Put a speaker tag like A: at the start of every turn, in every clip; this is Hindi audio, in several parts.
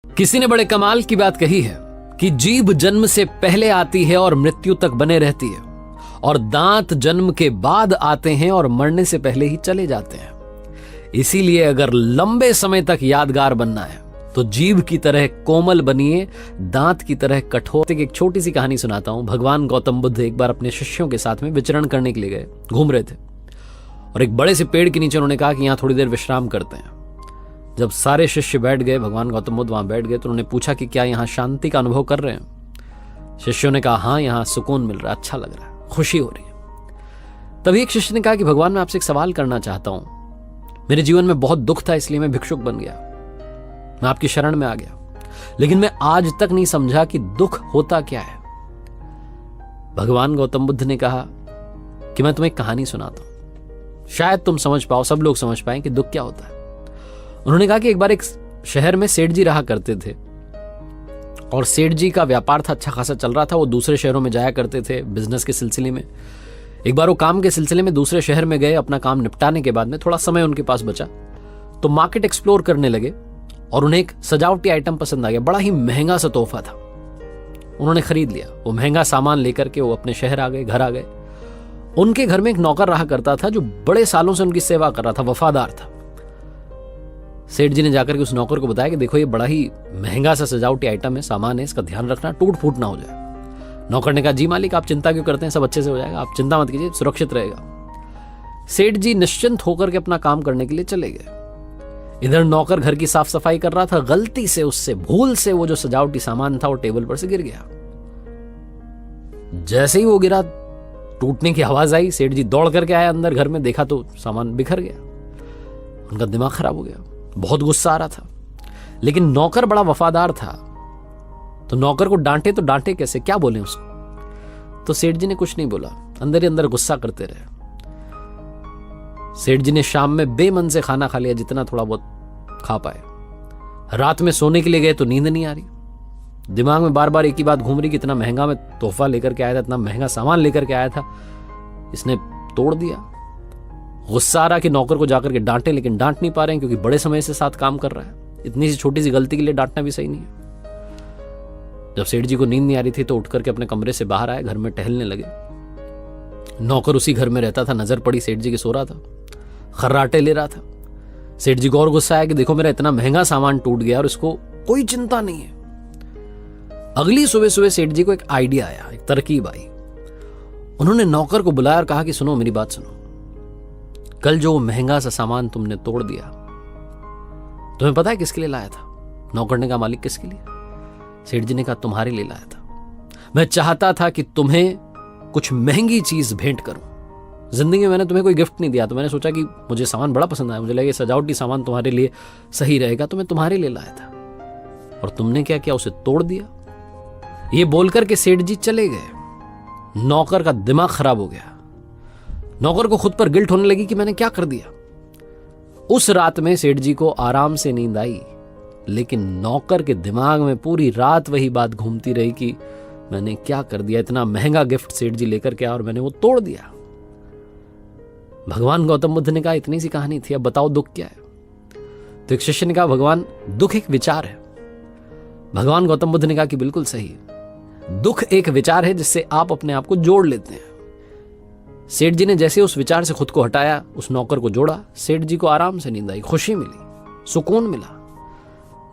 A: किसी ने बड़े कमाल की बात कही है कि जीभ जन्म से पहले आती है और मृत्यु तक बने रहती है, और दांत जन्म के बाद आते हैं और मरने से पहले ही चले जाते हैं। इसीलिए अगर लंबे समय तक यादगार बनना है तो जीभ की तरह कोमल बनिए, दांत की तरह कठोर। एक छोटी सी कहानी सुनाता हूं। भगवान गौतम बुद्ध एक बार अपने शिष्यों के साथ में विचरण करने के लिए गए, घूम रहे थे, और एक बड़े से पेड़ के नीचे उन्होंने कहा कि यहां थोड़ी देर विश्राम करते हैं। जब सारे शिष्य बैठ गए, भगवान गौतम बुद्ध वहां बैठ गए, तो उन्होंने पूछा कि क्या यहां शांति का अनुभव कर रहे हैं? शिष्यों ने कहा हाँ, यहां सुकून मिल रहा है, अच्छा लग रहा है, खुशी हो रही है। तभी एक शिष्य ने कहा कि भगवान, मैं आपसे एक सवाल करना चाहता हूं। मेरे जीवन में बहुत दुख था, इसलिए मैं भिक्षुक बन गया, मैं आपकी शरण में आ गया, लेकिन मैं आज तक नहीं समझा कि दुख होता क्या है। भगवान गौतम बुद्ध ने कहा कि मैं तुम्हें एक कहानी सुनाता हूं, शायद तुम समझ पाओ, सब लोग समझ पाए कि दुख क्या होता है। उन्होंने कहा कि एक बार एक शहर में सेठ जी रहा करते थे, और सेठ जी का व्यापार था, अच्छा खासा चल रहा था। वो दूसरे शहरों में जाया करते थे बिजनेस के सिलसिले में। एक बार वो काम के सिलसिले में दूसरे शहर में गए, अपना काम निपटाने के बाद में थोड़ा समय उनके पास बचा तो मार्केट एक्सप्लोर करने लगे, और उन्हें एक सजावटी आइटम पसंद आ गया। बड़ा ही महंगा सा तोहफा था, उन्होंने खरीद लिया। वो महंगा सामान लेकर के वो अपने शहर आ गए, घर आ गए। उनके घर में एक नौकर रहा करता था जो बड़े सालों से उनकी सेवा कर रहा था, वफादार था। सेठ जी ने जाकर के उस नौकर को बताया कि देखो, ये बड़ा ही महंगा सा सजावटी आइटम है, सामान है, इसका ध्यान रखना, टूट फूट ना हो जाए। नौकर ने कहा जी मालिक, आप चिंता क्यों करते हैं, सब अच्छे से हो जाएगा, आप चिंता मत कीजिए, सुरक्षित रहेगा। सेठ जी निश्चिंत होकर के अपना काम करने के लिए चले गए। इधर नौकर घर की साफ सफाई कर रहा था, गलती से उससे, भूल से वो जो सजावटी सामान था वो टेबल पर से गिर गया। जैसे ही वो गिरा, टूटने की आवाज आई, सेठ जी दौड़ करके आए अंदर घर में, देखा तो सामान बिखर गया। उनका दिमाग खराब हो गया, बहुत गुस्सा आ रहा था, लेकिन नौकर बड़ा वफादार था, तो नौकर को डांटे तो डांटे कैसे, क्या बोले उसको? तो सेठ जी ने कुछ नहीं बोला, अंदर ही अंदर गुस्सा करते रहे। सेठ जी ने शाम में बेमन से खाना खा लिया, जितना थोड़ा बहुत खा पाए। रात में सोने के लिए गए तो नींद नहीं आ रही, दिमाग में बार बार एक ही बात घूम रही कि इतना महंगा मैं तोहफा लेकर के आया था, इतना महंगा सामान लेकर के आया था, इसने तोड़ दिया। गुस्सा आ रहा कि नौकर को जाकर के डांटे, लेकिन डांट नहीं पा रहे हैं क्योंकि बड़े समय से साथ काम कर रहा है। इतनी सी छोटी सी गलती के लिए डांटना भी सही नहीं है। जब सेठ जी को नींद नहीं आ रही थी तो उठ करके अपने कमरे से बाहर आए, घर में टहलने लगे। नौकर उसी घर में रहता था, नजर पड़ी सेठ जी के सो रहा था, खर्राटे ले रहा था। सेठ जी को और गुस्सा आया कि देखो, मेरा इतना महंगा सामान टूट गया और इसको कोई चिंता नहीं है। अगली सुबह सुबह सेठ जी को एक आइडिया आया, एक तरकीब आई। उन्होंने नौकर को बुलाया और कहा कि सुनो, मेरी बात सुनो, कल जो महंगा सा सामान तुमने तोड़ दिया, तुम्हें पता है किसके लिए लाया था? नौकर ने कहा मालिक, किसके लिए? सेठ जी ने कहा तुम्हारे लिए लाया था। मैं चाहता था कि तुम्हें कुछ महंगी चीज भेंट करूं। जिंदगी में मैंने तुम्हें कोई गिफ्ट नहीं दिया, तो मैंने सोचा कि मुझे सामान बड़ा पसंद आया, मुझे लगा सजावटी सामान तुम्हारे लिए सही रहेगा, तो मैं तुम्हारे लिए लाया था। और तुमने क्या किया, उसे तोड़ दिया। ये बोलकर के सेठ जी चले गए। नौकर का दिमाग खराब हो गया। नौकर को खुद पर गिल्ट होने लगी कि मैंने क्या कर दिया। उस रात में सेठ जी को आराम से नींद आई, लेकिन नौकर के दिमाग में पूरी रात वही बात घूमती रही कि मैंने क्या कर दिया, इतना महंगा गिफ्ट सेठ जी लेकर के आया और मैंने वो तोड़ दिया। भगवान गौतम बुद्ध ने कहा इतनी सी कहानी थी, अब बताओ दुख क्या है? तो एक शिष्य ने कहा भगवान, दुख एक विचार है। भगवान गौतम बुद्ध ने कहा कि बिल्कुल सही, दुख एक विचार है जिससे आप अपने आप को जोड़ लेते हैं। सेठ जी ने जैसे उस विचार से खुद को हटाया, उस नौकर को जोड़ा, सेठ जी को आराम से नींद आई, खुशी मिली, सुकून मिला।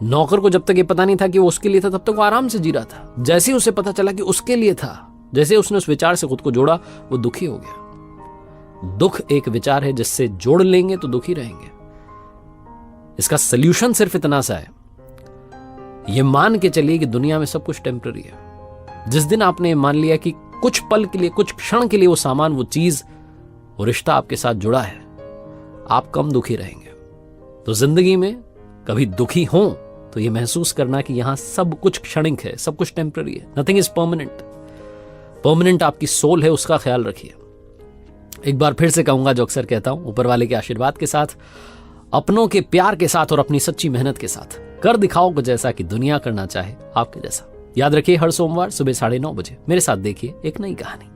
A: नौकर को जब तक ये पता नहीं था कि वो उसके लिए था, तब तक वो आराम से जी रहा था। जैसे ही उसे पता चला कि उसके लिए था, जैसे उसने उस विचार से खुद को जोड़ा, वो दुखी हो गया। दुख एक विचार है जिससे जोड़ लेंगे तो दुखी रहेंगे। इसका सल्यूशन सिर्फ इतना सा है, ये मान के चलिए कि दुनिया में सब कुछ टेम्पररी है। जिस दिन आपने मान लिया कि कुछ पल के लिए, कुछ क्षण के लिए वो सामान, वो चीज, वो रिश्ता आपके साथ जुड़ा है, आप कम दुखी रहेंगे। तो जिंदगी में कभी दुखी हो तो ये महसूस करना कि यहां सब कुछ क्षणिक है, सब कुछ टेम्पररी है, नथिंग इज परमानेंट। परमानेंट आपकी सोल है, उसका ख्याल रखिए। एक बार फिर से कहूंगा जो अक्सर कहता हूं, ऊपर वाले के आशीर्वाद के साथ, अपनों के प्यार के साथ और अपनी सच्ची मेहनत के साथ कर दिखाओ कुछ ऐसा कि दुनिया करना चाहे आपके जैसा। याद रखिए, हर सोमवार सुबह 9:30 बजे मेरे साथ देखिए एक नई कहानी।